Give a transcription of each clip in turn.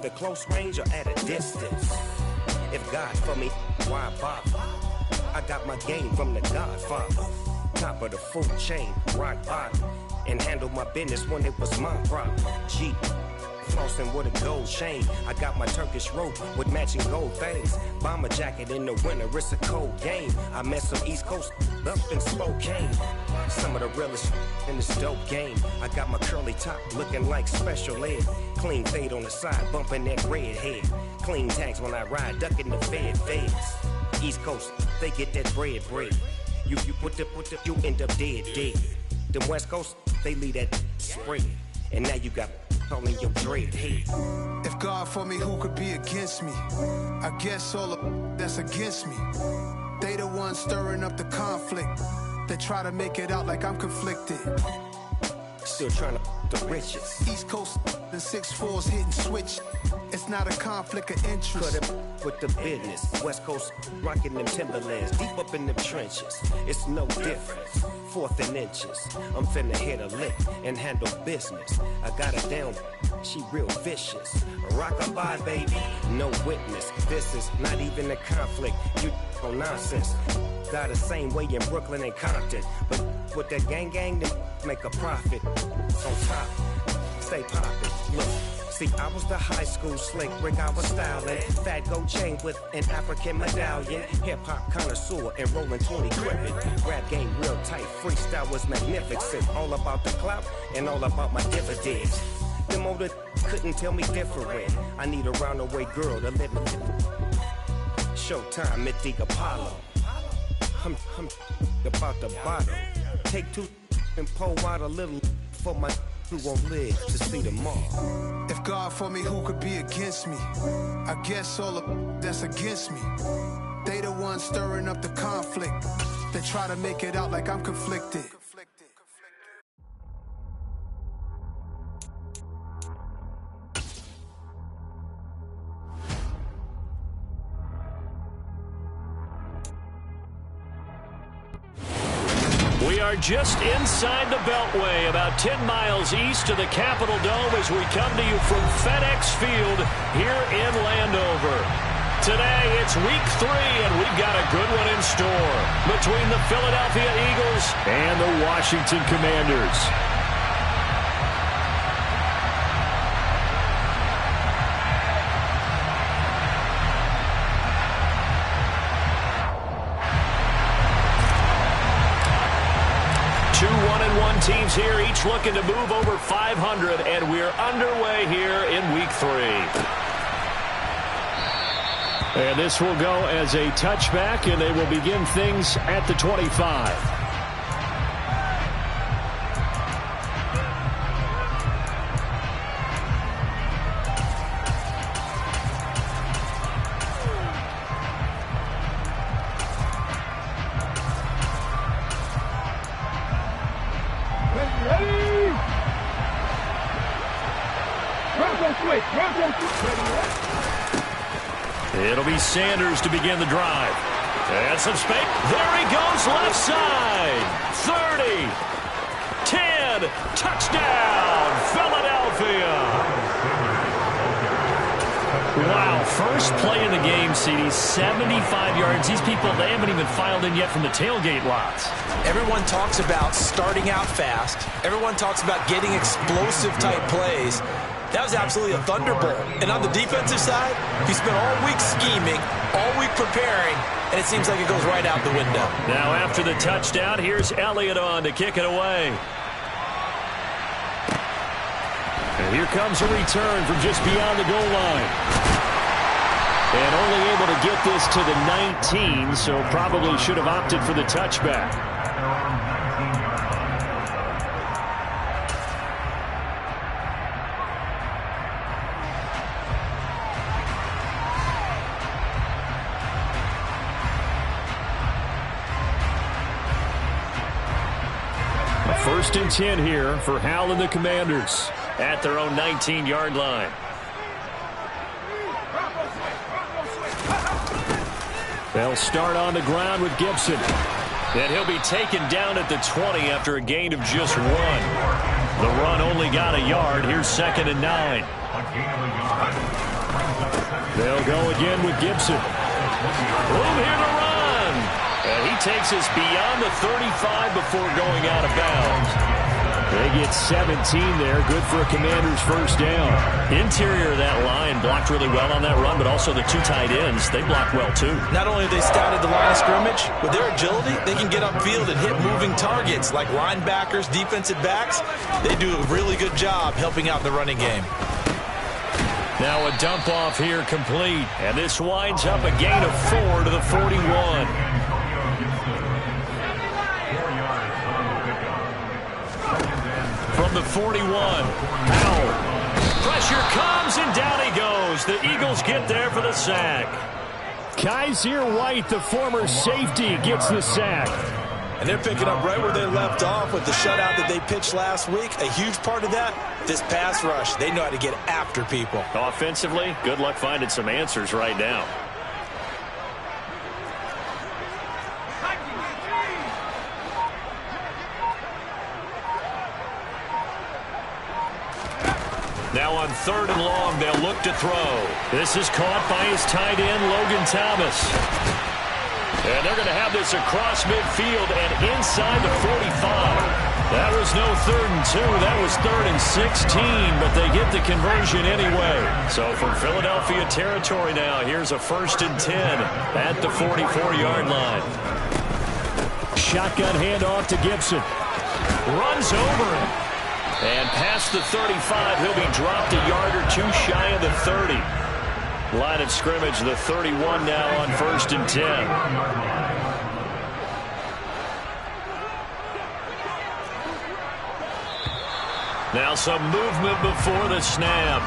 either close range or at a distance. If God for me, why bother? I got my game from the Godfather. Top of the food chain, rock bottom. And handle my business when it was my problem. G, flossing with a gold chain. I got my Turkish rope with matching gold things. Bomber jacket in the winter, it's a cold game. I met some East Coast up in Spokane. Some of the realest in this dope game. I got my curly top looking like special ed. Clean fade on the side, bumping that red head. Clean tags when I ride, ducking the feds. East Coast, they get that bread. You put the, you end up dead. Them West Coast, they leave that spread. And now you got calling your dread head. If God for me, who could be against me? I guess all of that's against me. They the ones stirring up the conflict. They try to make it out like I'm conflicted. Still trying to the riches. East Coast and 6'4's hitting switch. It's not a conflict of interest. Cut it with the business. West Coast rocking them Timberlands deep up in them trenches. It's no difference. 4th and inches. I'm finna hit a lick and handle business. I got her down. She real vicious. Rock-a-bye, baby. No witness. This is not even a conflict. You on nonsense. Got the same way in Brooklyn and Compton. But with that gang, they make a profit. On top, stay poppin'. Look, see, I was the high school slick Rick, I was styling. Fat gold chain with an African medallion. Hip-hop connoisseur and rolling 20 gripping. Rap game real tight, freestyle was magnificent. All about the clout and all about my dividends. Them older couldn't tell me different. I need a roundaway girl to live in. Showtime, Mythic Apollo. I'm about the bottle. Take 2 and pour out a little for my who won't live to see tomorrow. If God for me, who could be against me? I guess all of that's against me. They the ones stirring up the conflict. They try to make it out like I'm conflicted. We are just inside the Beltway, about 10 miles east of the Capitol Dome as we come to you from FedEx Field here in Landover. Today, it's week 3, and we've got a good one in store between the Philadelphia Eagles and the Washington Commanders. Teams here, each looking to move over 500, and we're underway here in week 3. And this will go as a touchback, and they will begin things at the 25. It'll be Sanders to begin the drive. And some space. There he goes, left side. 30. 10. Touchdown, Philadelphia. Wow, first play in the game, CD, 75 yards. These people, they haven't even filed in yet from the tailgate lots. Everyone talks about starting out fast. Everyone talks about getting explosive type plays. That was absolutely a thunderbolt. And on the defensive side, he spent all week scheming, all week preparing, and it seems like it goes right out the window. Now after the touchdown, here's Elliott on to kick it away. And here comes a return from just beyond the goal line. And only able to get this to the 19, so probably should have opted for the touchback. First and 10 here for Hal and the Commanders at their own 19-yard line. They'll start on the ground with Gibson. And he'll be taken down at the 20 after a gain of just 1. The run only got a yard. Here's 2nd and 9. They'll go again with Gibson. Room here to run. And he takes us beyond the 35 before going out of bounds. They get 17 there. Good for a Commanders first down. Interior of that line blocked really well on that run, but also the two tight ends, they blocked well too. Not only have they scouted the line of scrimmage, with their agility, they can get upfield and hit moving targets like linebackers, defensive backs. They do a really good job helping out in the running game. Now a dump off here complete, and this winds up a gain of 4 to the 41. From the 41, Powell. Pressure comes, and down he goes. The Eagles get there for the sack. Kaiser White, the former safety, gets the sack. And they're picking up right where they left off with the shutout that they pitched last week. A huge part of that, this pass rush. They know how to get after people. Offensively, good luck finding some answers right now. Now on 3rd and long, they'll look to throw. This is caught by his tight end, Logan Thomas. And they're going to have this across midfield and inside the 45. That was no 3rd and 2. That was 3rd and 16, but they get the conversion anyway. So from Philadelphia territory now, here's a 1st and 10 at the 44-yard line. Shotgun handoff to Gibson. Runs over it. And past the 35, he'll be dropped a yard or two shy of the 30. Line of scrimmage, the 31 now on 1st and 10. Now some movement before the snap.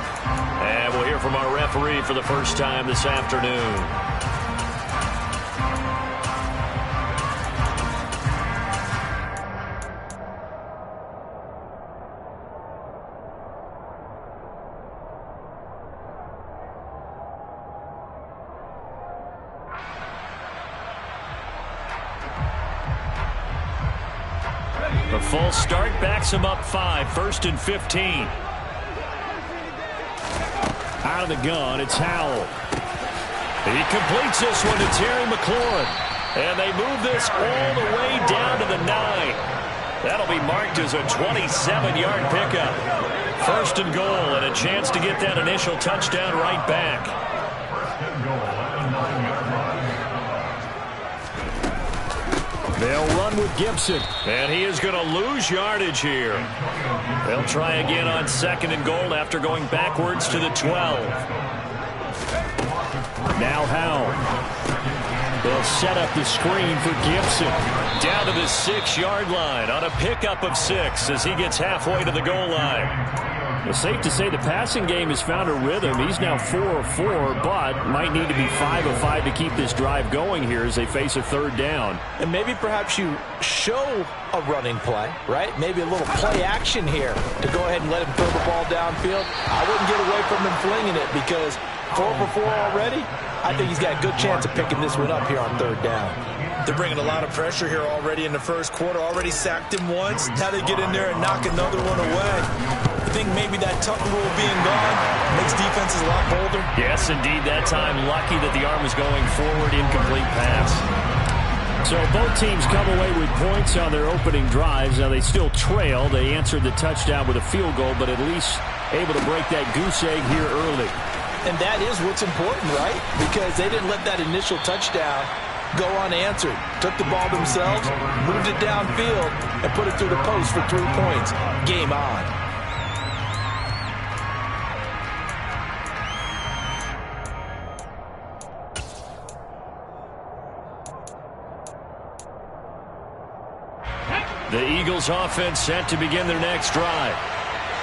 And we'll hear from our referee for the first time this afternoon. The full start backs him up 5, 1st and 15. Out of the gun, it's Howell. He completes this one to Terry McLaurin. And they move this all the way down to the 9. That'll be marked as a 27-yard pickup. 1st and goal, and a chance to get that initial touchdown right back. They'll run with Gibson, and he is going to lose yardage here. They'll try again on 2nd and goal after going backwards to the 12. Now Howell. They'll set up the screen for Gibson. Down to the 6-yard line on a pickup of 6 as he gets halfway to the goal line. It's safe to say the passing game has found a rhythm. He's now 4 of 4, but might need to be 5 of 5 to keep this drive going here as they face a 3rd down. And maybe perhaps you show a running play, right? Maybe a little play action here to go ahead and let him throw the ball downfield. I wouldn't get away from him flinging it because 4 for 4 already. I think he's got a good chance of picking this one up here on 3rd down. They're bringing a lot of pressure here already in the first quarter. Already sacked him once. Now they get in there and knock another one away. I think maybe that tuck rule being gone makes defenses a lot bolder. Yes, indeed. That time, lucky that the arm was going forward, incomplete pass. So both teams come away with points on their opening drives. Now they still trail. They answered the touchdown with a field goal, but at least able to break that goose egg here early. And that is what's important, right? Because they didn't let that initial touchdown go unanswered. Took the ball themselves, moved it downfield, and put it through the post for 3 points. Game on. The Eagles offense set to begin their next drive.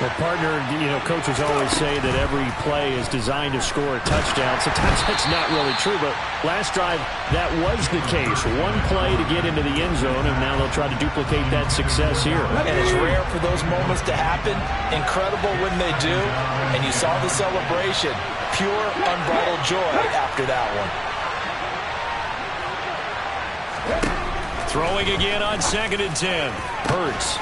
Well, partner, coaches always say that every play is designed to score a touchdown. Sometimes that's not really true, but last drive, that was the case. One play to get into the end zone, and now they'll try to duplicate that success here. And it's rare for those moments to happen. Incredible when they do. And you saw the celebration. Pure, unbridled joy after that one. Throwing again on 2nd and 10. Hurts.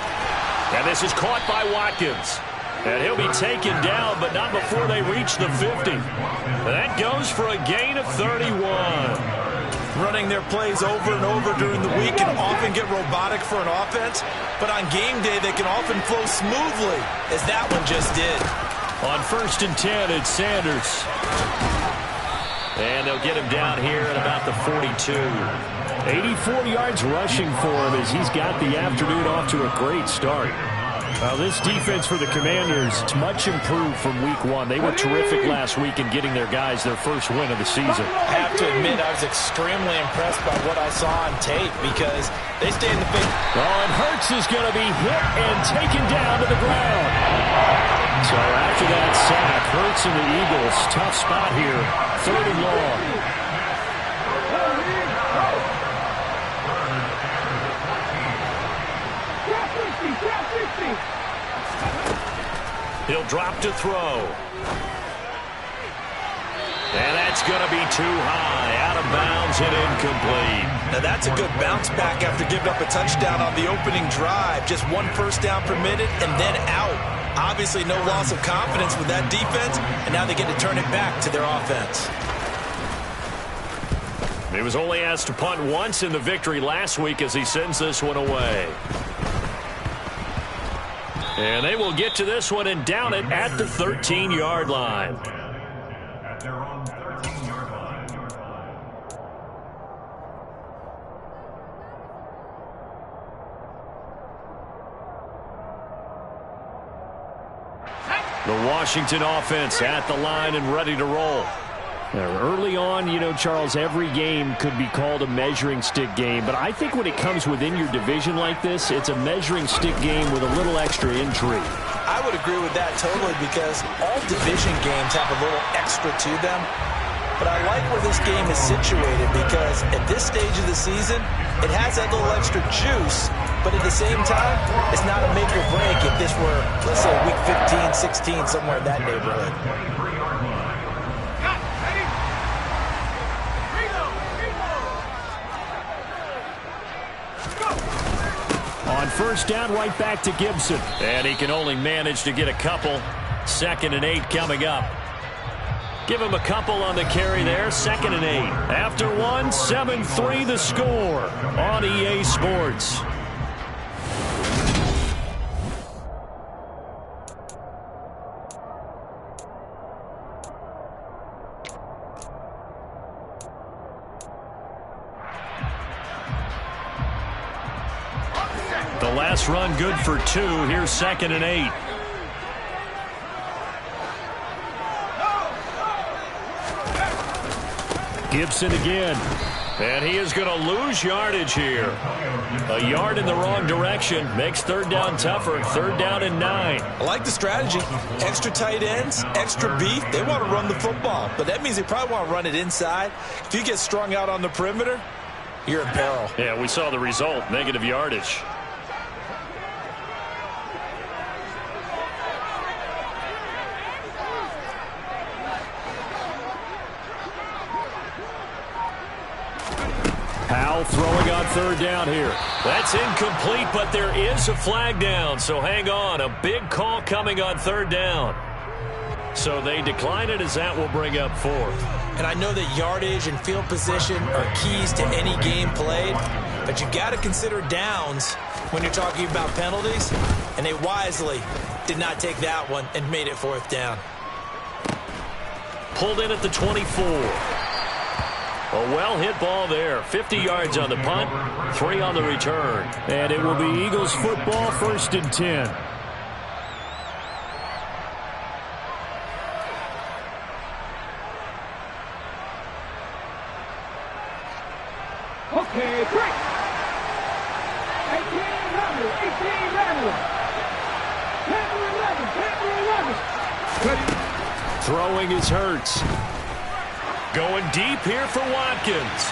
And this is caught by Watkins. And he'll be taken down, but not before they reach the 50. That goes for a gain of 31. Running their plays over and over during the week can often get robotic for an offense, but on game day they can often flow smoothly, as that one just did. On 1st and 10, it's Sanders. And they'll get him down here at about the 42. 84 yards rushing for him as he's got the afternoon off to a great start. Now, this defense for the Commanders is much improved from week 1. They were terrific last week in getting their guys their first win of the season. I have to admit, I was extremely impressed by what I saw on tape because they stay in the big... Oh, and Hurts is going to be hit and taken down to the ground. So after that sack, Hurts and the Eagles, tough spot here, 3rd and long. He'll drop to throw. And that's going to be too high, out of bounds and incomplete. Now that's a good bounce back after giving up a touchdown on the opening drive. Just 1 first down permitted and then out. Obviously no loss of confidence with that defense, and now they get to turn it back to their offense. He was only asked to punt once in the victory last week as he sends this one away. And they will get to this one and down it at the 13-yard line. The Washington offense at the line and ready to roll. Now, early on, you know, Charles, every game could be called a measuring stick game. But I think when it comes within your division like this, it's a measuring stick game with a little extra intrigue. I would agree with that totally because all division games have a little extra to them. But I like where this game is situated because at this stage of the season, it has that little extra juice. But at the same time, it's not a make or break if this were, let's say, week 15, 16, somewhere in that neighborhood. On 1st down, right back to Gibson. And he can only manage to get a couple. 2nd and 8 coming up. Give him a couple on the carry there. 2nd and 8. After one, 7-3 the score on EA Sports. The last run good for 2. Here's 2nd and 8. Gibson again. And he is going to lose yardage here. A yard in the wrong direction makes 3rd down tougher. 3rd down and 9. I like the strategy. Extra tight ends, extra beef. They want to run the football. But that means they probably want to run it inside. If you get strung out on the perimeter, you're in peril. Yeah, we saw the result. Negative yardage. Powell throwing on 3rd down here. That's incomplete, but there is a flag down, so hang on. A big call coming on 3rd down. So they decline it as that will bring up 4th. And I know that yardage and field position are keys to any game played, but you got to consider downs when you're talking about penalties, and they wisely did not take that one and made it 4th down. Pulled in at the 24. A well-hit ball there. 50 yards on the punt, 3 on the return. And it will be Eagles football, 1st and 10. Okay, break. 18 Randall. 10-11. Throwing is Hurts. Going deep here for Watkins.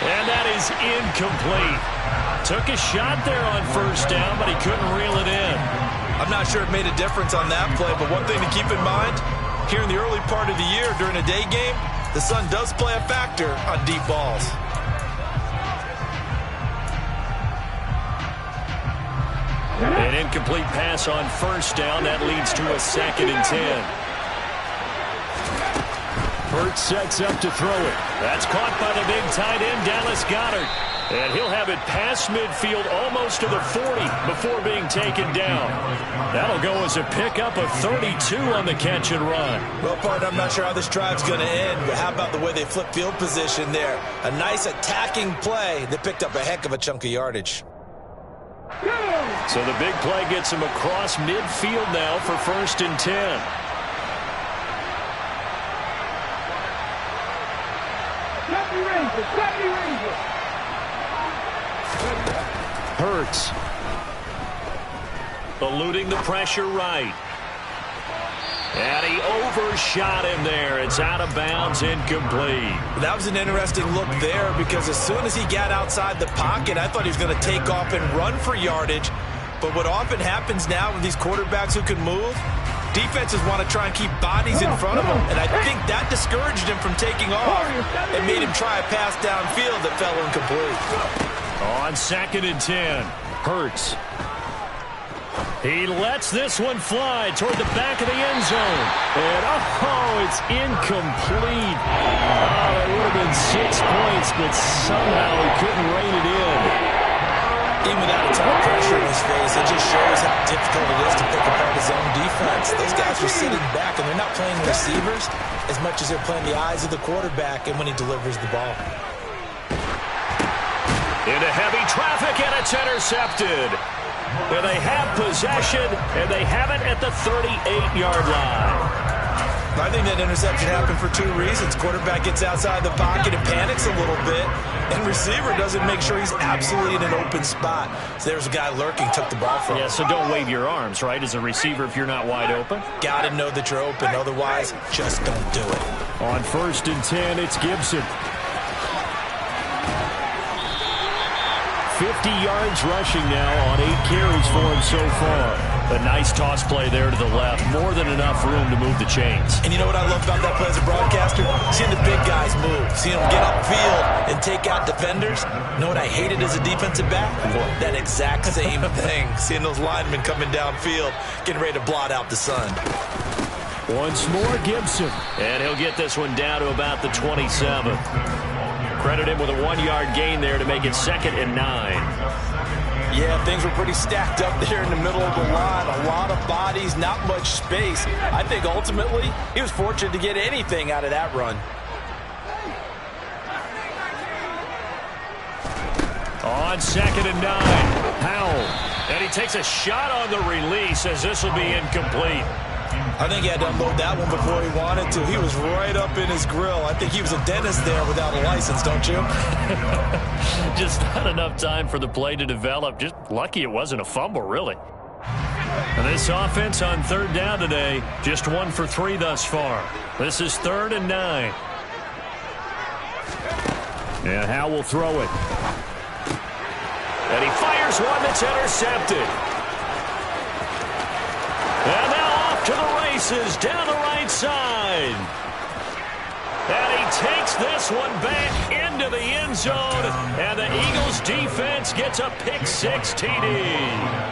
And that is incomplete. Took a shot there on 1st down, but he couldn't reel it in. I'm not sure it made a difference on that play, but one thing to keep in mind, here in the early part of the year during a day game, the sun does play a factor on deep balls. An incomplete pass on first down. That leads to a 2nd and 10. Hurts sets up to throw it. That's caught by the big tight end, Dallas Goedert. And he'll have it past midfield almost to the 40 before being taken down. That'll go as a pickup of 32 on the catch and run. Well, partner, I'm not sure how this drive's going to end, but how about the way they flip field position there? A nice attacking play that picked up a heck of a chunk of yardage. So the big play gets him across midfield now for 1st and 10. Hurts. Eluding the pressure right. And he overshot him there. It's out of bounds, incomplete. That was an interesting look there because as soon as he got outside the pocket, I thought he was going to take off and run for yardage. But what often happens now with these quarterbacks who can move, defenses want to try and keep bodies in front of them. And I think that discouraged him from taking off and made him try a pass downfield that fell incomplete. On 2nd and 10, Hurts. He lets this one fly toward the back of the end zone. And, it's incomplete. Oh, it would have been 6 points, but somehow he couldn't rein it in. Even without a ton of pressure in his face, it just shows how difficult it is to pick apart his own defense. Those guys are sitting back, and they're not playing receivers as much as they're playing the eyes of the quarterback and when he delivers the ball. Into heavy traffic, and it's intercepted. And they have possession, and they have it at the 38-yard line. I think that interception happened for 2 reasons. Quarterback gets outside the pocket and panics a little bit, and receiver doesn't make sure he's absolutely in an open spot. So there's a guy lurking, took the ball from him. Yeah, so don't wave your arms, right, as a receiver if you're not wide open? Got to know that you're open. Otherwise, just don't do it. On 1st and 10, it's Gibson. 50 yards rushing now on 8 carries for him so far. A nice toss play there to the left. More than enough room to move the chains. And you know what I love about that play as a broadcaster? Seeing the big guys move. Seeing them get upfield and take out defenders. You know what I hated as a defensive back? That exact same thing. Seeing those linemen coming downfield, getting ready to blot out the sun. Once more, Gibson. And he'll get this one down to about the 27. Credit him with a 1-yard gain there to make it 2nd and 9. Yeah, things were pretty stacked up there in the middle of the line. A lot of bodies, not much space. I think ultimately he was fortunate to get anything out of that run. On 2nd and 9, Howell. And he takes a shot on the release as this will be incomplete. I think he had to unload that one before he wanted to. He was right up in his grill. I think he was a dentist there without a license, don't you? Just not enough time for the play to develop. Just lucky it wasn't a fumble, really. And this offense on 3rd down today, just 1 for 3 thus far. This is 3rd and 9. And Howell will throw it. And he fires one that's intercepted. And now off to the races down the right side. And he takes this one back into the end zone. And the Eagles defense gets a pick-6 TD.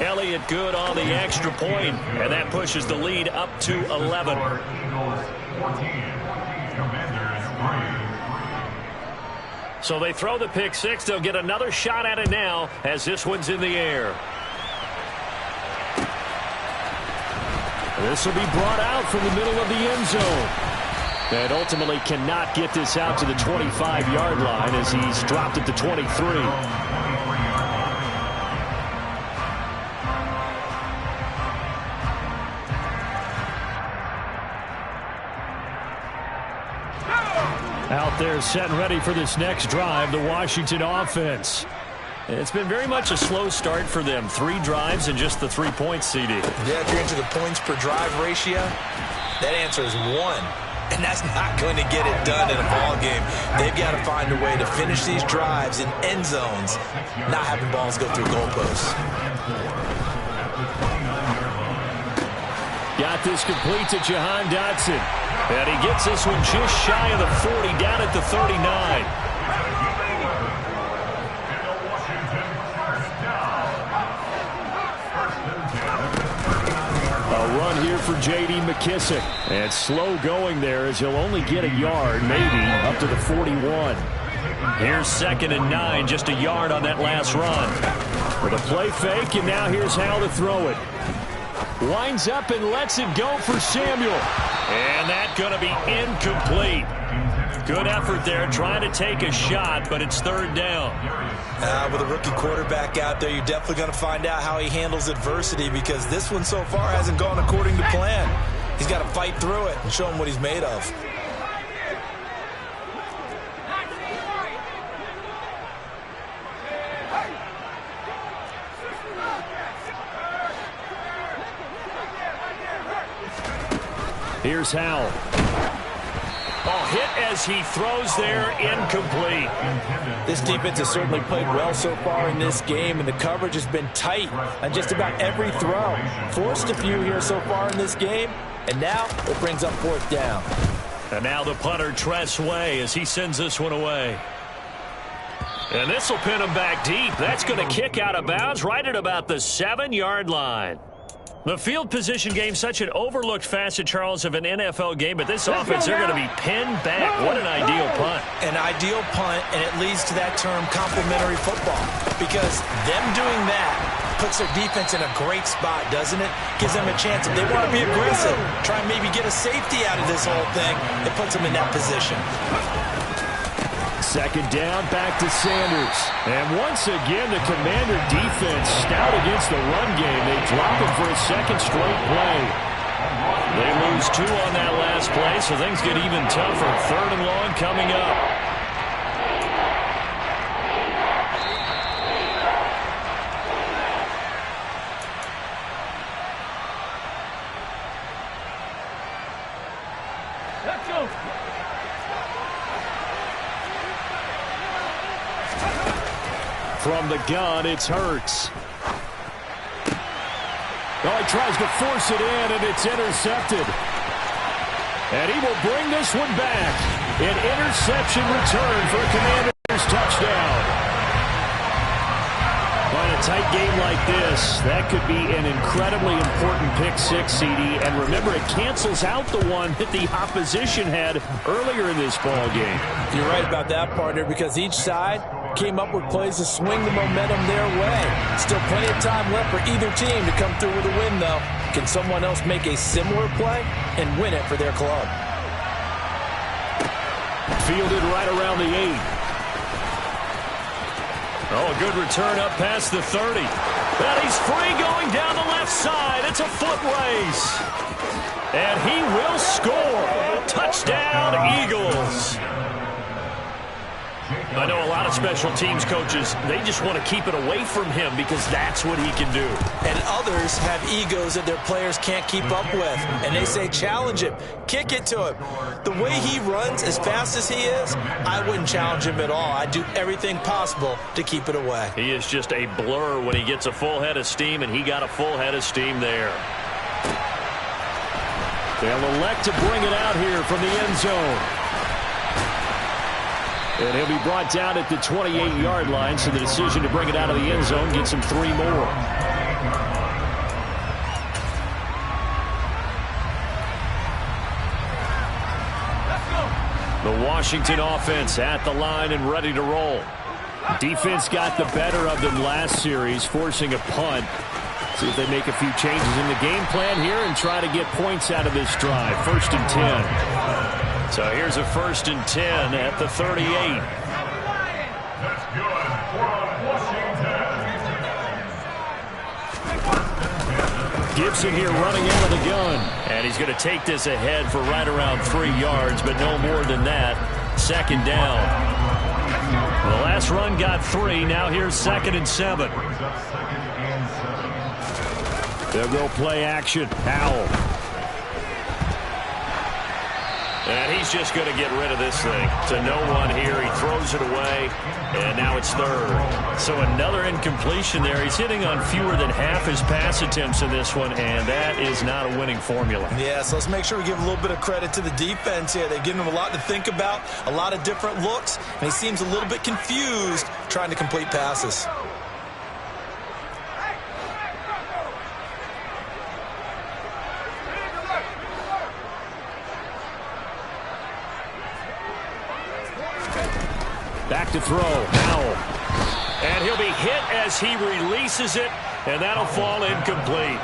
Elliott good on the extra point, and that pushes the lead up to 11. So they throw the pick-6. They'll get another shot at it now as this one's in the air. This will be brought out from the middle of the end zone. And ultimately cannot get this out to the 25-yard line as he's dropped at the 23. Out there set and ready for this next drive, the Washington offense. It's been very much a slow start for them. 3 drives and just the 3 points, CD. Yeah, if you're into the points per drive ratio, that answer is 1. And that's not going to get it done in a ball game. They've got to find a way to finish these drives in end zones, not having balls go through goalposts. Got this complete to Jahan Dotson. And he gets this one just shy of the 40, down at the 39. A run here for J.D. McKissic. And slow going there as he'll only get a yard, maybe, up to the 41. Here's 2nd and 9, just a yard on that last run. With a play fake, and now here's Howell to throw it. Winds up and lets it go for Samuel. And that's going to be incomplete. Good effort there, trying to take a shot, but it's 3rd down. With a rookie quarterback out there, you're definitely going to find out how he handles adversity, because this one so far hasn't gone according to plan. He's got to fight through it and show him what he's made of. Here's Howell. Oh, hit as he throws there, incomplete. This defense has certainly played well so far in this game, and the coverage has been tight on just about every throw. Forced a few here so far in this game, and now it brings up 4th down. And now the punter, Tress Way, as he sends this one away. And this will pin him back deep. That's going to kick out of bounds right at about the 7-yard line. The field position game, such an overlooked facet, Charles, of an NFL game, but this offense, they're going to be pinned back. What an ideal punt. An ideal punt, and it leads to that term complementary football, because them doing that puts their defense in a great spot, doesn't it? Gives them a chance. If they want to be aggressive, try and maybe get a safety out of this whole thing, it puts them in that position. 2nd down, back to Sanders. And once again, the Commander defense stout against the run game. They drop him for a 2nd straight play. They lose 2 on that last play, so things get even tougher. 3rd and long coming up. Let's go. From the gun, it's Hurts. Oh, he tries to force it in, and it's intercepted. And he will bring this one back. An interception return for a Commanders touchdown. On a tight game like this, that could be an incredibly important pick six, CD. And remember, it cancels out the one that the opposition had earlier in this ball game. You're right about that, partner, because each side came up with plays to swing the momentum their way. Still plenty of time left for either team to come through with a win, though. Can someone else make a similar play and win it for their club? Fielded right around the 8. Oh, a good return up past the 30. And he's free going down the left side. It's a foot race. And he will score. Touchdown, Eagles. I know a lot of special teams coaches, they just want to keep it away from him because that's what he can do. And others have egos that their players can't keep up with. And they say, challenge him, kick it to him. The way he runs as fast as he is, I wouldn't challenge him at all. I'd do everything possible to keep it away. He is just a blur when he gets a full head of steam, and he got a full head of steam there. They'll elect to bring it out here from the end zone. And he'll be brought down at the 28-yard line, so the decision to bring it out of the end zone gets him 3 more. The Washington offense at the line and ready to roll. Defense got the better of them last series, forcing a punt. See if they make a few changes in the game plan here and try to get points out of this drive. 1st and 10. So here's a 1st and 10 at the 38. Gibson here running out of the gun. And he's going to take this ahead for right around 3 yards, but no more than that. 2nd down. The last run got 3. Now here's 2nd and 7. They'll go play action. Howell. And he's just going to get rid of this thing. To no one here. He throws it away, and now it's third. So another incompletion there. He's hitting on fewer than half his pass attempts in this one, and that is not a winning formula. Yeah, so let's make sure we give a little bit of credit to the defense here. They've given him a lot to think about, a lot of different looks, and he seems a little bit confused trying to complete passes. Back to throw. Howell. And he'll be hit as he releases it, and that'll fall incomplete.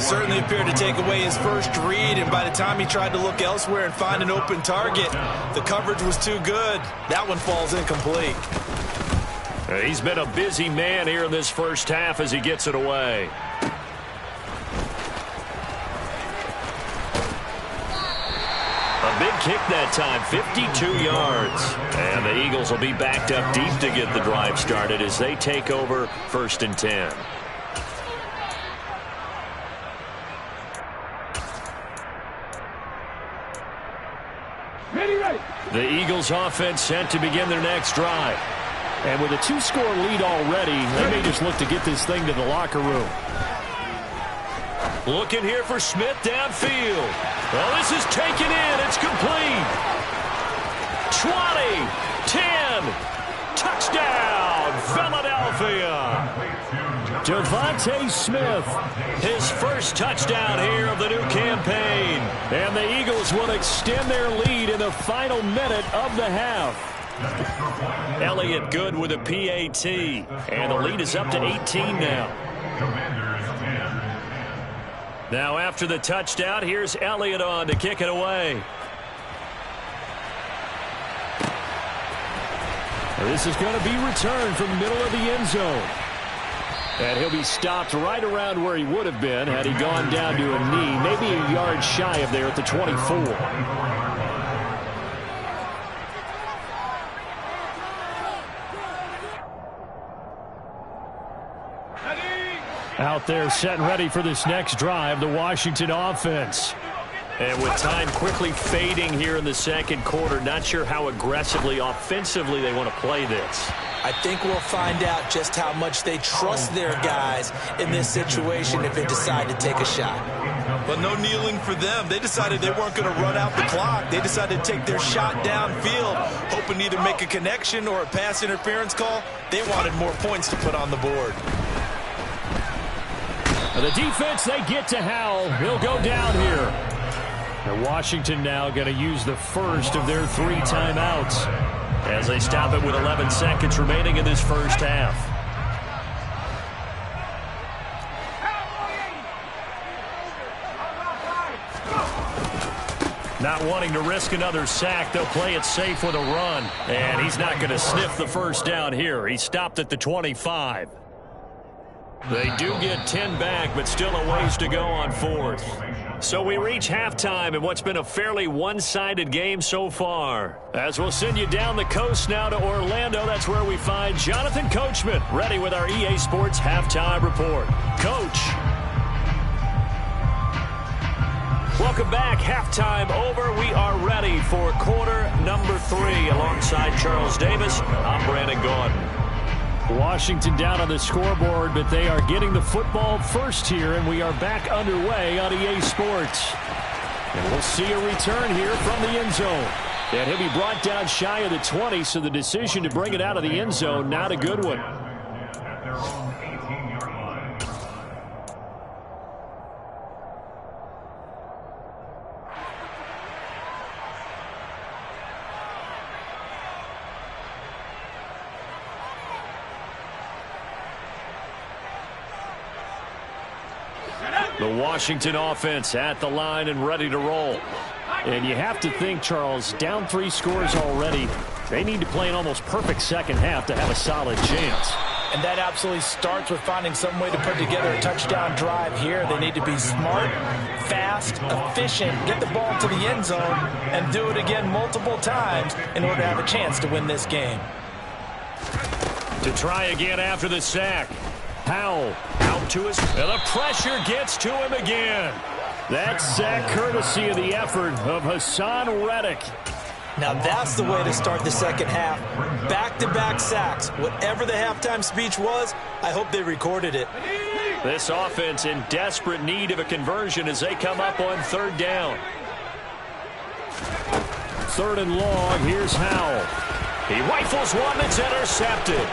Certainly appeared to take away his first read, and by the time he tried to look elsewhere and find an open target, the coverage was too good. That one falls incomplete. He's been a busy man here in this first half as he gets it away. A big kick that time, 52 yards. And the Eagles will be backed up deep to get the drive started as they take over 1st and 10. The Eagles offense set to begin their next drive. And with a 2-score lead already, they may just look to get this thing to the locker room. Looking here for Smith downfield. Well, this is taken in. It's complete. 20, 10, touchdown, Philadelphia. Devontae Smith, his first touchdown here of the new campaign. And the Eagles will extend their lead in the final minute of the half. Elliott good with a PAT. And the lead is up to 18 now. Now after the touchdown, here's Elliott on to kick it away. This is going to be returned from the middle of the end zone. And he'll be stopped right around where he would have been had he gone down to a knee, maybe a yard shy of there at the 24. Out there set and ready for this next drive, the Washington offense. And with time quickly fading here in the second quarter, not sure how aggressively, offensively they want to play this. I think we'll find out just how much they trust their guys in this situation if they decide to take a shot. But no kneeling for them. They decided they weren't going to run out the clock. They decided to take their shot downfield, hoping to either make a connection or a pass interference call. They wanted more points to put on the board. The defense, they get to Howell. He'll go down here. And Washington now going to use the first of their 3 timeouts as they stop it with 11 seconds remaining in this first half. Not wanting to risk another sack, they'll play it safe with a run. And he's not going to sniff the first down here. He stopped at the 25. They do get 10 back, but still a ways to go on 4th. So we reach halftime in what's been a fairly one-sided game so far. As we'll send you down the coast now to Orlando, that's where we find Jonathan Coachman, ready with our EA Sports Halftime Report. Coach. Welcome back. Halftime over. We are ready for quarter number 3. Alongside Charles Davis, I'm Brandon Gordon. Washington down on the scoreboard, but they are getting the football first here, and we are back underway on EA Sports. And we'll see a return here from the end zone. And he'll be brought down shy of the 20, so the decision to bring it out of the end zone, not a good one. The Washington offense at the line and ready to roll. And you have to think, Charles, down 3 scores already. They need to play an almost perfect second half to have a solid chance. And that absolutely starts with finding some way to put together a touchdown drive here. They need to be smart, fast, efficient, get the ball to the end zone, and do it again multiple times in order to have a chance to win this game. To try again after the sack. Howell out to his, and the pressure gets to him again. That sack courtesy of the effort of Hassan Reddick. Now that's the way to start the second half. Back-to-back sacks. Whatever the halftime speech was, I hope they recorded it. This offense in desperate need of a conversion as they come up on third down. Third and long, here's Howell. He rifles one that's intercepted.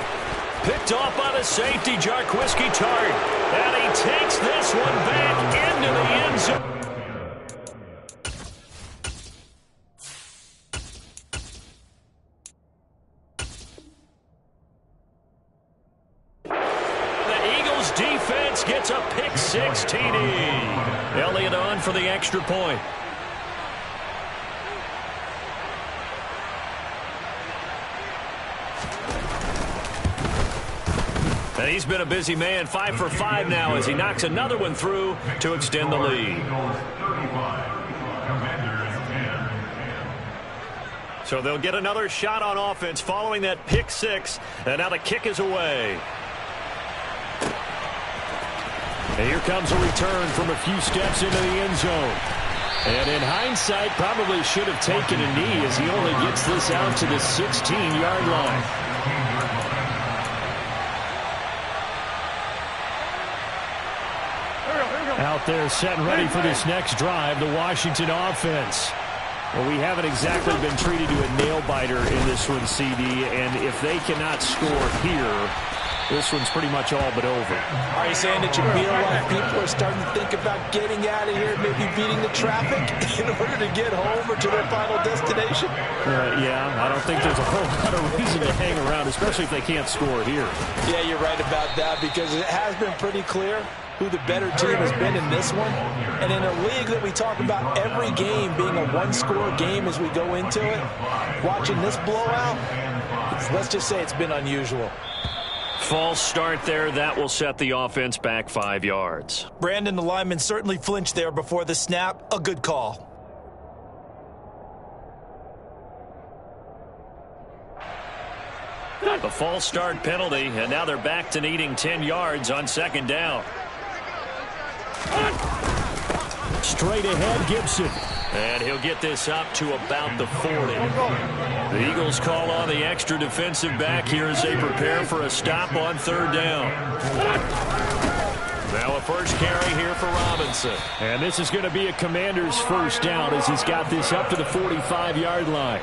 Picked off by the safety, Jarquiski Tart. And he takes this one back into the end zone. Defense gets a pick-six TD. Elliott on for the extra point. And he's been a busy man, 5 for 5 now as he knocks another one through to extend the lead. So they'll get another shot on offense following that pick-six, and now the kick is away. And here comes a return from a few steps into the end zone. And in hindsight, probably should have taken a knee as he only gets this out to the 16-yard line. Out there set and ready for this next drive, the Washington offense. Well, we haven't exactly been treated to a nail-biter in this one, CD, and if they cannot score here, this one's pretty much all but over. Are you saying that you feel like people are starting to think about getting out of here, maybe beating the traffic in order to get home or to their final destination? Yeah, I don't think there's a whole lot of reason to hang around, especially if they can't score here. Yeah, you're right about that because it has been pretty clear who the better team has been in this one. And in a league that we talk about every game being a one-score game as we go into it, watching this blowout, let's just say it's been unusual. False start there. That will set the offense back 5 yards. Brandon, the lineman, certainly flinched there before the snap. A good call. The false start penalty, and now they're back to needing 10 yards on second down. Straight ahead, Gibson. And he'll get this up to about the 40. The Eagles call on the extra defensive back here as they prepare for a stop on third down. Now a first carry here for Robinson. And this is going to be a Commander's first down as he's got this up to the 45-yard line.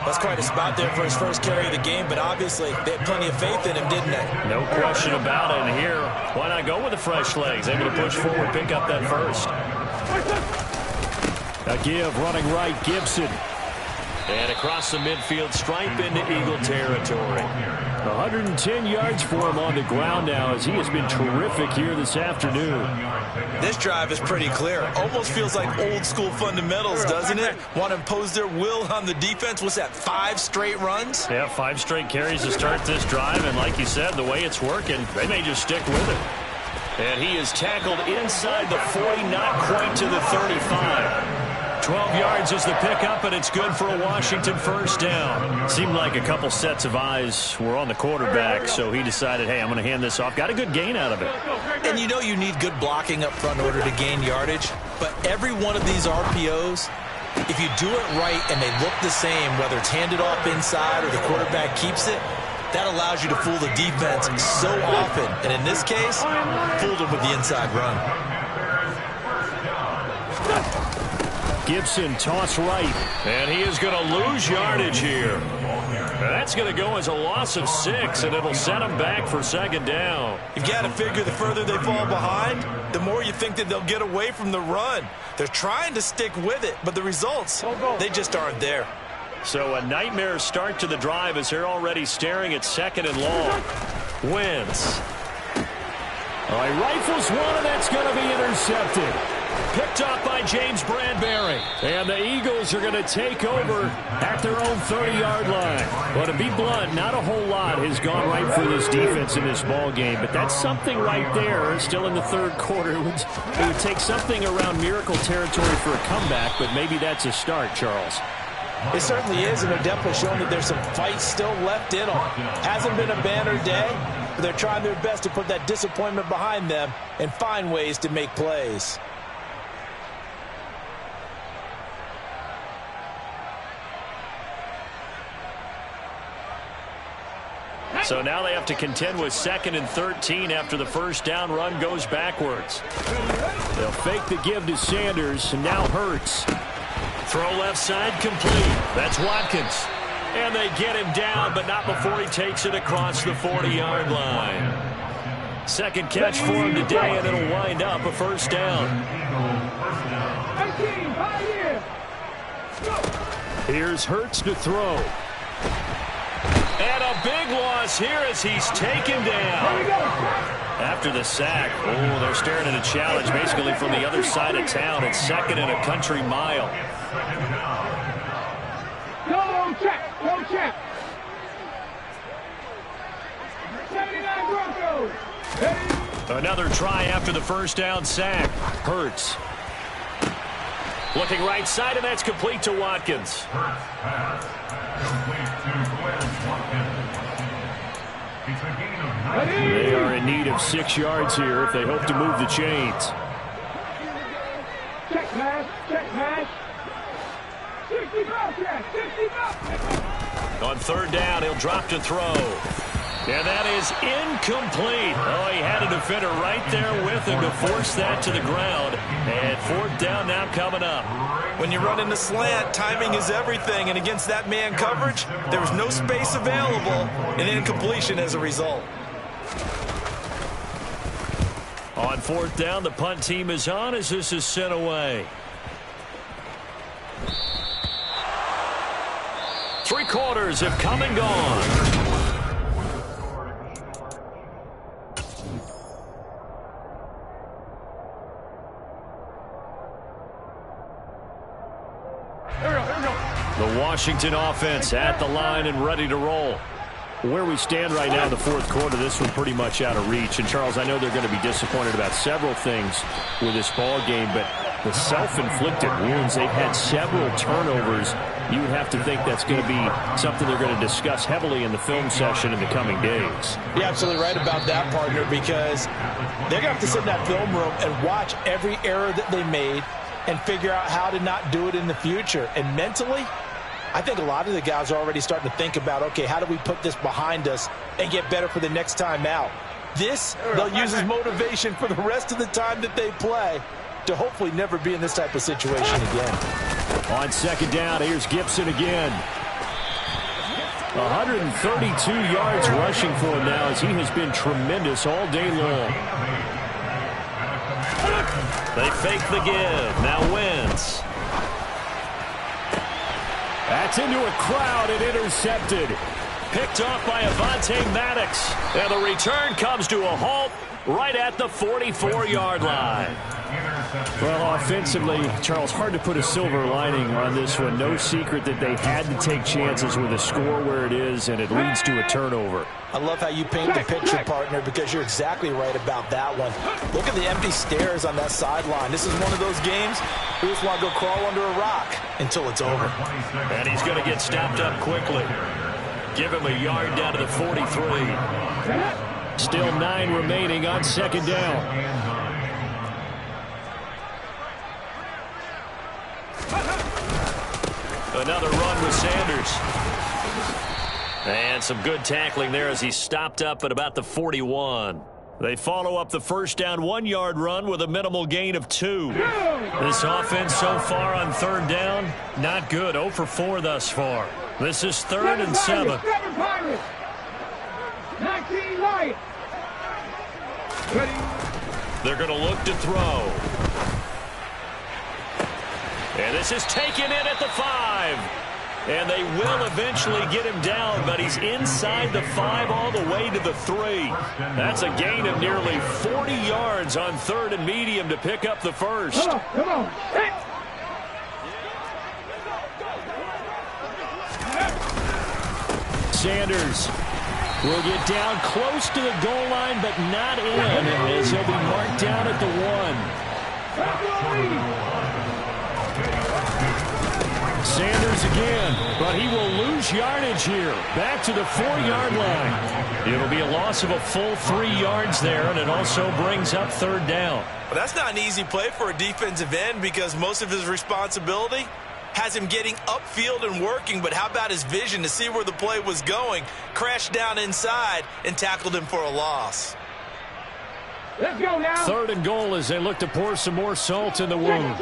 That's quite a spot there for his first carry of the game, but obviously they had plenty of faith in him, didn't they? No question about it. And here, why not go with the fresh legs? Able to push forward, pick up that first. A give running right, Gibson. And across the midfield stripe into Eagle territory. 110 yards for him on the ground now as he has been terrific here this afternoon. This drive is pretty clear. Almost feels like old school fundamentals, doesn't it? Want to impose their will on the defense. What's that, 5 straight runs? Yeah, 5 straight carries to start this drive. And like you said, the way it's working, they may just stick with it. And he is tackled inside the 40, not quite to the 35. 12 yards is the pickup, and it's good for a Washington first down. Seemed like a couple sets of eyes were on the quarterback, so he decided, hey, I'm going to hand this off. Got a good gain out of it. And you know you need good blocking up front in order to gain yardage, but every one of these RPOs, if you do it right and they look the same, whether it's handed off inside or the quarterback keeps it, that allows you to fool the defense so often. And in this case, fooled them with the inside run. Gibson toss right, and he is going to lose yardage here. That's going to go as a loss of 6, and it'll set them back for second down. You've got to figure the further they fall behind, the more you think that they'll get away from the run. They're trying to stick with it, but the results, they just aren't there. So a nightmare start to the drive as they're already staring at second and long. Wentz. He rifles one, and that's going to be intercepted. Picked up by James Bradbury. And the Eagles are going to take over at their own 30-yard line. Well, to be blunt, not a whole lot has gone right for this defense in this ball game, but that's something right there. Still in the third quarter. It would take something around miracle territory for a comeback, but maybe that's a start, Charles. It certainly is, and they're definitely showing that there's some fight still left in them. Hasn't been a banner day, but they're trying their best to put that disappointment behind them and find ways to make plays. So now they have to contend with 2nd and 13 after the first down run goes backwards. They'll fake the give to Sanders, and now Hurts. Throw left side complete. That's Watkins. And they get him down, but not before he takes it across the 40-yard line. Second catch for him today, and it'll wind up a first down. Here's Hurts to throw. And a big loss here as he's taken down. After the sack, they're staring at a challenge basically from the other side of town. It's 2nd and a country mile. Go check. 79 Broncos. Another try after the first down sack. Hurts. Looking right side, and that's complete to Watkins. They are in need of 6 yards here if they hope to move the chains. Check pass. 60 On third down, he'll drop to throw. And that is incomplete. Oh, he had a defender right there with him to force that to the ground. And 4th down now coming up. When you run into slant, timing is everything. And against that man coverage, there was no space available, and incompletion as a result. On 4th down, the punt team is on as this is sent away. 3 quarters have come and gone. The Washington offense at the line and ready to roll. Where we stand right now in the 4th quarter, this one pretty much out of reach. And, Charles, I know they're going to be disappointed about several things with this ball game, but the self-inflicted wounds, they've had several turnovers. You would have to think that's going to be something they're going to discuss heavily in the film session in the coming days. You're absolutely right about that, partner, because they're going to have to sit in that film room and watch every error that they made and figure out how to not do it in the future. And mentally, I think a lot of the guys are already starting to think about, okay, how do we put this behind us and get better for the next time out? This, they'll use as motivation for the rest of the time that they play to hopefully never be in this type of situation again. On 2nd down, here's Gibson again. 132 yards rushing for him now as he has been tremendous all day long. They fake the give. Now Wentz. That's into a crowd and intercepted. Picked off by Avonte Maddox. And the return comes to a halt right at the 44-yard line. Well, offensively, Charles, hard to put a silver lining on this one. No secret that they had to take chances with a score where it is, and it leads to a turnover. I love how you paint the picture, partner, because you're exactly right about that one. Look at the empty stares on that sideline. This is one of those games we just want to go crawl under a rock until it's over. And he's going to get snapped up quickly. Give him a yard down to the 43. Still 9 remaining on 2nd down. Another run with Sanders. And some good tackling there as he's stopped up at about the 41. They follow up the first down 1-yard run with a minimal gain of 2. This offense so far on 3rd down, not good. 0 for 4 thus far. This is 3rd and 7. 19 right. They're going to look to throw. And this is taken in at the 5. And they will eventually get him down, but he's inside the 5 all the way to the 3. That's a gain of nearly 40 yards on 3rd and medium to pick up the first. Come on. Sanders will get down close to the goal line, but not in, as he'll be marked down at the 1. Sanders again, but he will lose yardage here. Back to the 4-yard line. It'll be a loss of a full 3 yards there, and it also brings up 3rd down. Well, that's not an easy play for a defensive end because most of his responsibility has him getting upfield and working, but how about his vision to see where the play was going? Crashed down inside and tackled him for a loss. Let's go now. 3rd and goal as they look to pour some more salt in the wound.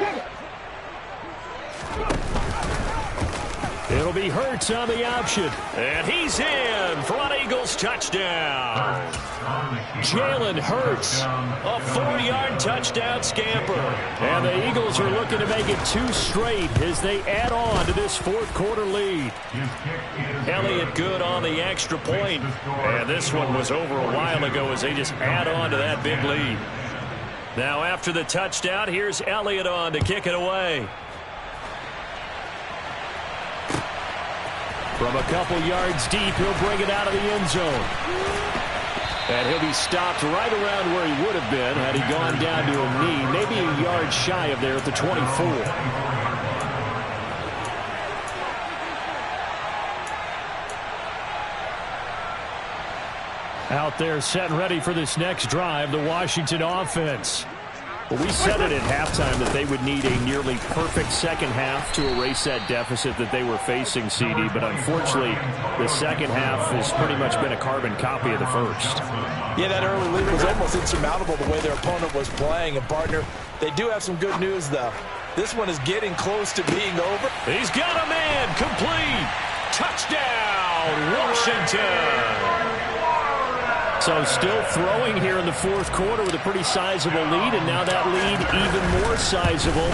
It'll be Hurts on the option. And he's in for an Eagles touchdown. Jalen Hurts, a 4-yard touchdown scamper. And the Eagles are looking to make it 2 straight as they add on to this 4th quarter lead. Elliott good on the extra point. And this one was over a while ago as they just add on to that big lead. Now after the touchdown, here's Elliott on to kick it away. From a couple yards deep, he'll bring it out of the end zone. And he'll be stopped right around where he would have been had he gone down to a knee, maybe a yard shy of there at the 24. Out there set and ready for this next drive, the Washington offense. Well, we said it at halftime that they would need a nearly perfect second half to erase that deficit that they were facing, CD. But unfortunately, the second half has pretty much been a carbon copy of the first. Yeah, that early lead was almost insurmountable the way their opponent was playing. And, partner, they do have some good news, though. This one is getting close to being over. He's got a man complete. Touchdown, Washington. So still throwing here in the 4th quarter with a pretty sizable lead, and now that lead even more sizable.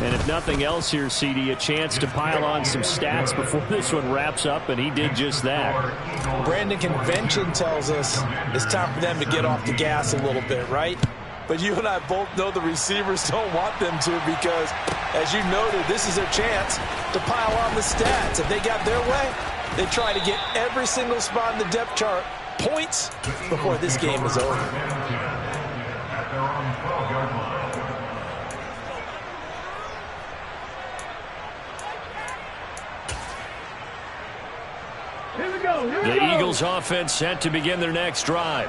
And if nothing else here, CD, a chance to pile on some stats before this one wraps up, and he did just that. Brandon, convention tells us it's time for them to get off the gas a little bit, right? But you and I both know the receivers don't want them to because, as you noted, this is their chance to pile on the stats. If they got their way, they try to get every single spot in the depth chart points before this game is over. Here we go. The Eagles offense set to begin their next drive.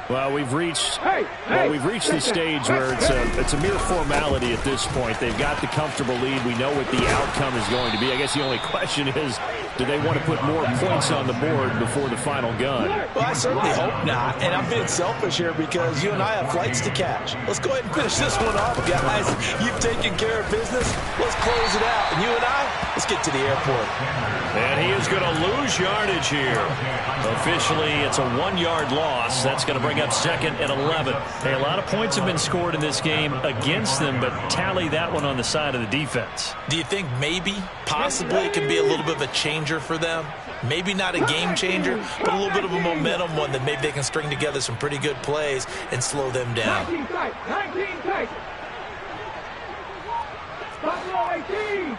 Well, we've reached the stage where it's a mere formality at this point. They've got the comfortable lead. We know what the outcome is going to be. I guess the only question is, do they want to put more points on the board before the final gun? Well, I certainly hope not. And I'm being selfish here because you and I have flights to catch. Let's go ahead and finish this one off, guys. You've taken care of business. Let's close it out. And you and I, let's get to the airport. And he is going to lose yardage here. Officially, it's a 1-yard loss. That's going to bring up 2nd and 11. Hey, a lot of points have been scored in this game against them, but tally that one on the side of the defense. Do you think maybe, possibly, it could be a little bit of a changer for them? Maybe not a game changer, but a little bit of a momentum one that maybe they can string together some pretty good plays and slow them down. 19 tight. Buffalo 18.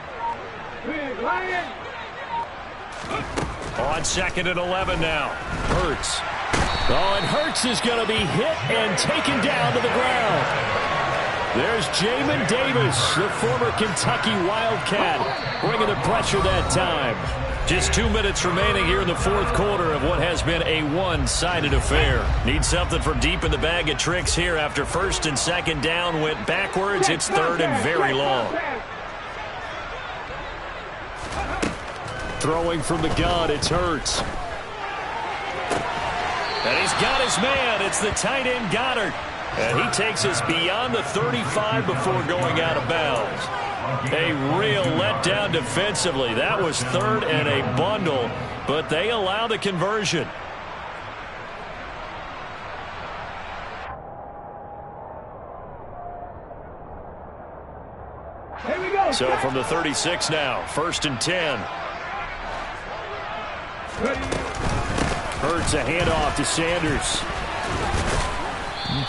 Big Lion. On 2nd and 11 now. Hurts. Oh, and Hurts is going to be hit and taken down to the ground. There's Jamin Davis, the former Kentucky Wildcat, bringing the pressure that time. Just 2 minutes remaining here in the 4th quarter of what has been a one-sided affair. Need something from deep in the bag of tricks here after 1st and 2nd down went backwards. It's 3rd and very long. Throwing from the gun, it's Hurts. And he's got his man. It's the tight end Goddard. And he takes us beyond the 35 before going out of bounds. A real letdown defensively. That was 3rd and a bundle, but they allow the conversion. Here we go. So from the 36 now, 1st and 10. Hurts a handoff to Sanders.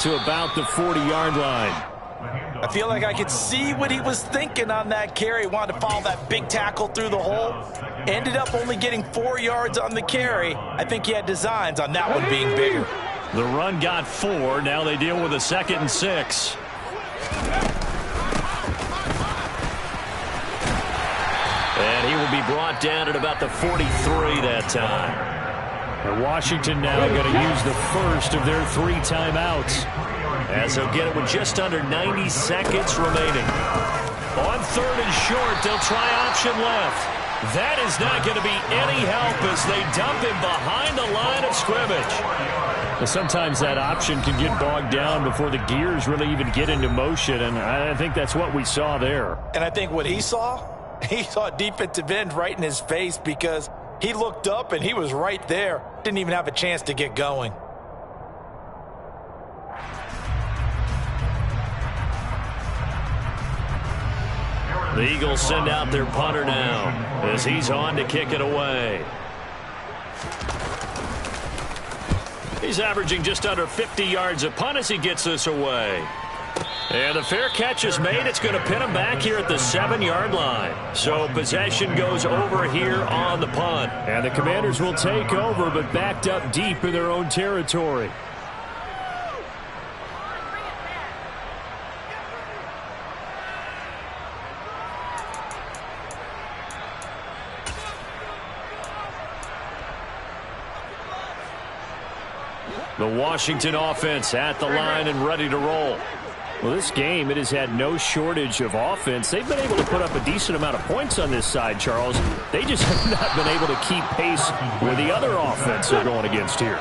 To about the 40-yard line. I feel like I could see what he was thinking on that carry. Wanted to follow that big tackle through the hole. Ended up only getting 4 yards on the carry. I think he had designs on that one being bigger. The run got 4. Now they deal with a 2nd and 6. And he will be brought down at about the 43 that time. And Washington now going to use the first of their 3 timeouts, as they'll get it with just under 90 seconds remaining. On 3rd and short, they'll try option left. That is not going to be any help as they dump him behind the line of scrimmage. Sometimes that option can get bogged down before the gears really even get into motion, and I think that's what we saw there. And I think what he saw defensive end right in his face because he looked up and he was right there. Didn't even have a chance to get going. The Eagles send out their punter now as he's on to kick it away. He's averaging just under 50 yards a punt as he gets this away. And the fair catch is made. It's going to pin him back here at the 7-yard line. So possession goes over here on the punt. And the Commanders will take over, but backed up deep in their own territory. The Washington offense at the line and ready to roll. Well, this game, it has had no shortage of offense. They've been able to put up a decent amount of points on this side, Charles. They just have not been able to keep pace with the other offense they're going against here.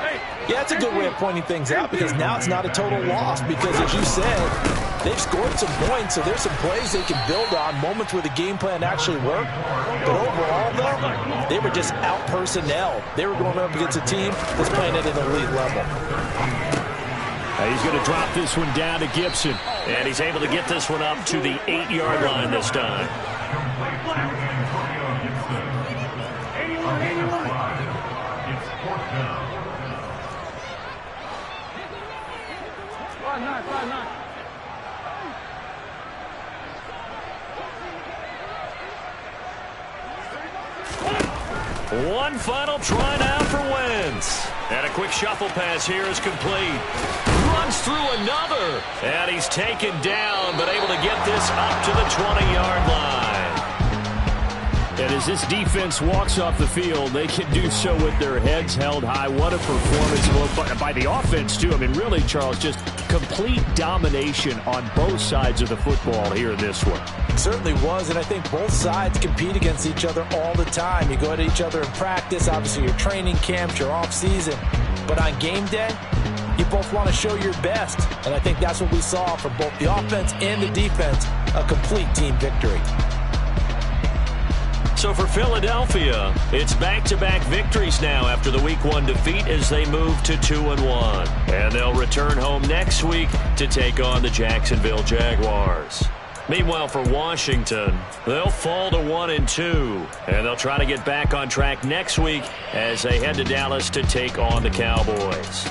Yeah, that's a good way of pointing things out because now it's not a total loss because, as you said, they've scored some points, so there's some plays they can build on, moments where the game plan actually worked. But overall, though, they were just out-personnel. They were going up against a team that's playing at an elite level. He's going to drop this one down to Gibson. And he's able to get this one up to the 8-yard line this time. One final try now for Wentz. And a quick shuffle pass here is complete. Runs through another. And he's taken down, but able to get this up to the 20-yard line. And as this defense walks off the field, they can do so with their heads held high. What a performance by the offense, too. I mean, really, Charles, just complete domination on both sides of the football here in this one. It certainly was, and I think both sides compete against each other all the time. You go at each other in practice, obviously your training camps, your off-season. But on game day, you both want to show your best. And I think that's what we saw from both the offense and the defense, a complete team victory. So for Philadelphia, it's back-to-back victories now after the Week 1 defeat as they move to 2-1. And they'll return home next week to take on the Jacksonville Jaguars. Meanwhile, for Washington, they'll fall to 1-2. And they'll try to get back on track next week as they head to Dallas to take on the Cowboys.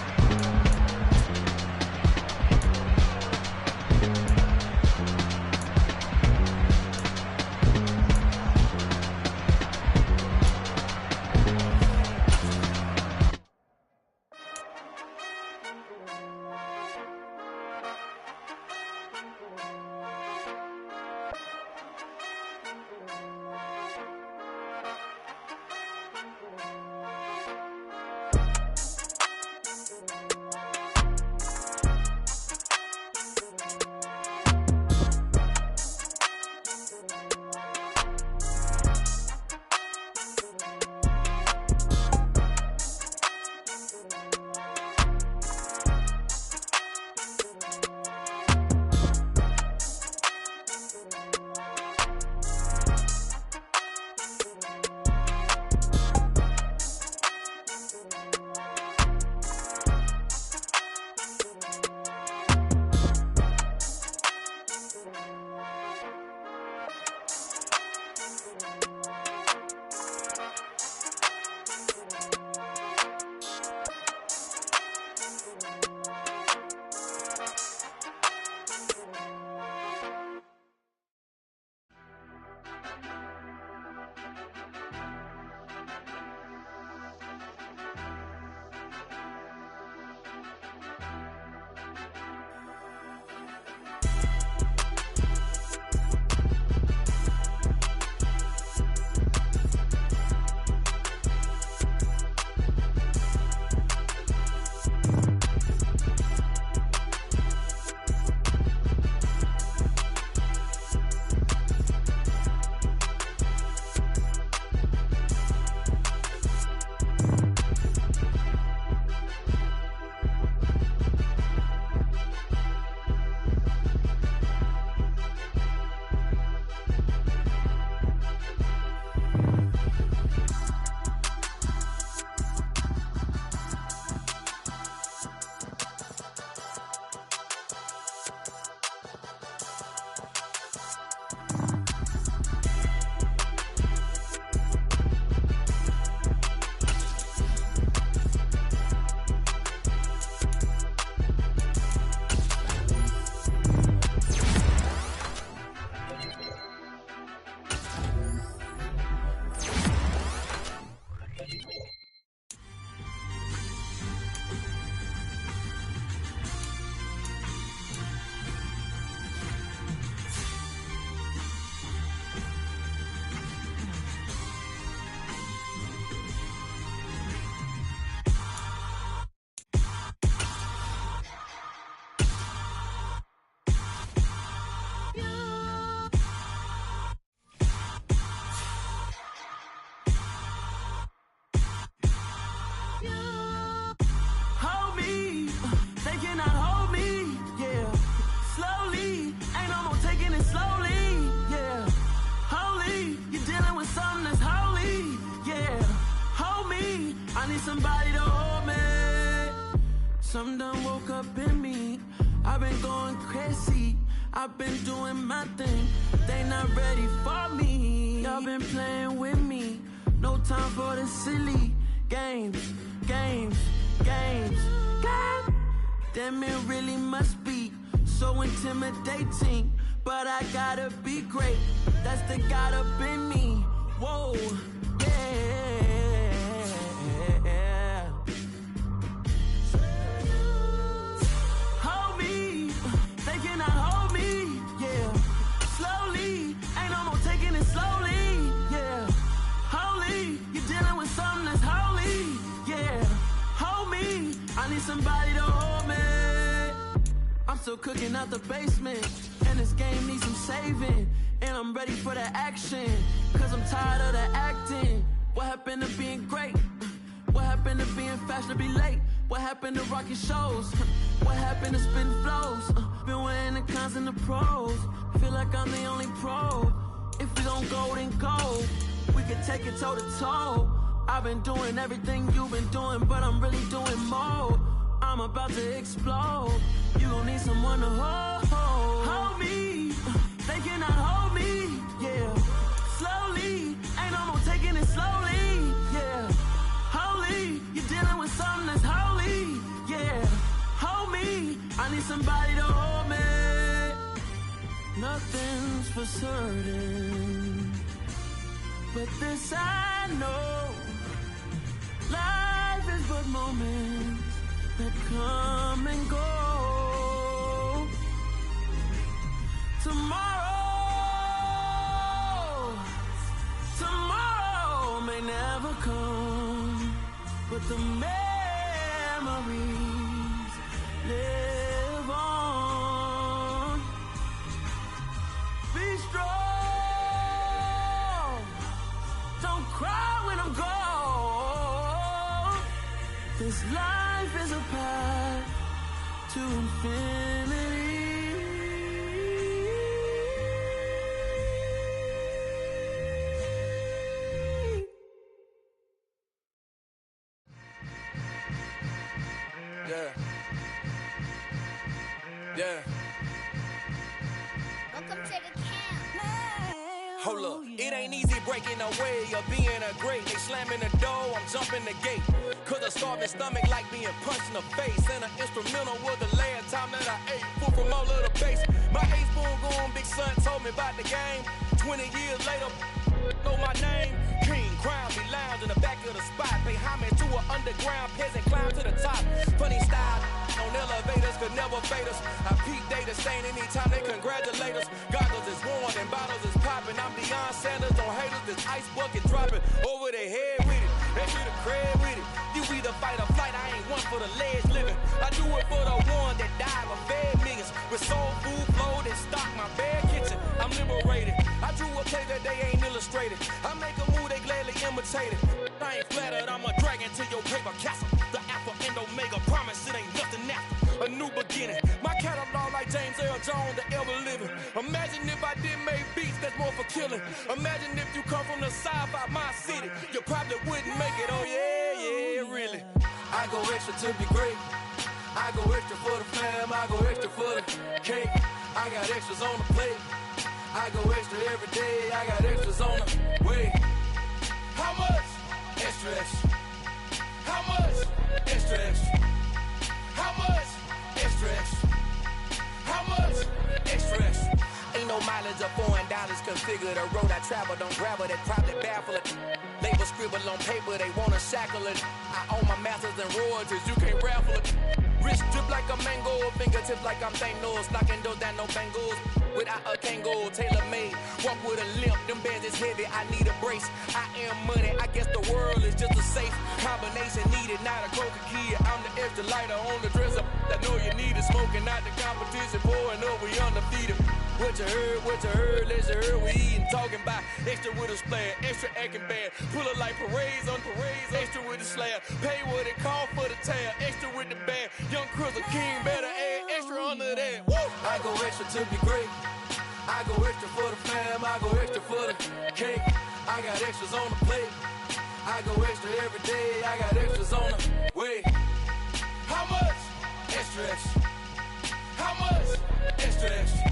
I've been doing my thing, they not ready for me. Y'all been playing with me, no time for the silly games. Damn, it really must be so intimidating, but I gotta be great, that's the God up in me. Whoa, yeah. Hold me, they cannot hold me, yeah. Slowly, ain't no more taking it slowly, yeah. Holy, you're dealing with something that's holy, yeah. Hold me, I need somebody to hold me. I'm still cooking out the basement, and this game needs some saving. And I'm ready for the action, cause I'm tired of the acting. What happened to being great? What happened to being fashionably late? What happened to rocking shows? What happened to spitting flows? Been weighing the cons and the pros. Feel like I'm the only pro. If we gon' go, then go. We can take it toe to toe. I've been doing everything you've been doing, but I'm really doing more. I'm about to explode. You gon' need someone to hold me. They cannot hold me, yeah. Slowly, ain't no more taking it slowly, yeah. Holy, you're dealing with something that's holy, yeah. Hold me, I need somebody to hold me. Nothing's for certain, but this I know. Life is but moments that come and go. Tomorrow may never come, but the memories live on. Be strong, don't cry when I'm gone. This life is a path to infinity. Yeah. Welcome to the camp. Hold up, it ain't easy breaking away or being a great. They slamming the door, I'm jumping the gate. Cause a starving stomach like being punched in the face. And an instrumental was the last time that I ate food from all of the base. My A-spoon going, big son told me about the game. 20 years later, know my name. King, crown, me lounge in the back of the spot. Pay homage to an underground peasant, climb to the top. Funny style on elevators could never fade us. I peep data stain anytime they congratulate us. Goggles is worn and bottles is popping. I'm Deion Sanders, don't hate us. This ice bucket dropping over their head with it. They should have cred with it. You either fight or flight, I ain't one for the ledge living. I do it for the one that died or fed millions. With soul food flowed and stock my bare kitchen. I'm liberated. I drew a play that they ain't illustrated. I make a move, they gladly imitate it. I ain't flattered, I'm a dragon to your paper castle. The Alpha and Omega, promise it ain't nothing after. A new beginning. My catalog like James Earl Jones, the ever living. Imagine if I did make beats that's more for killing. Imagine if you come from the south out my city. You probably wouldn't make it, oh yeah, really. I go extra to be great. I go extra for the fam, I go extra for the cake. I got extras on the plate. I go extra every day, I got extras on the way. How much? Extra, extra. How much? Extra, extra. How much? Extra, extra. How much? Extra, extra. Ain't no mileage or $4 configure the road I travel. Don't gravel that probably baffle it. Label scribble on paper, they wanna shackle it. I own my masters and royalties, you can't raffle it. Wrist drip like a mango, fingertips like I'm Thanos. Knocking those down, no bangles. Without a Kango, tailor made. Walk with a limp, them bands is heavy, I need a brace. I am money, I guess the world is just a safe combination needed. Not a coca key, I'm the extra lighter on the dresser. I know you need it, smoking out the competition, pouring up, we undefeated. What you heard, let you heard, we eatin', talking about extra with a splash, extra acting bad. Pull it like parades on parades, extra with the slab. Pay what it cost for the tab, extra with the bag. Young Chris a king, better add extra under that. Woo! I go extra to be great. I go extra for the fam, I go extra for the cake. I got extras on the plate. I go extra every day, I got extras on the way. How much? Extra, extra. How much? Extra, extra.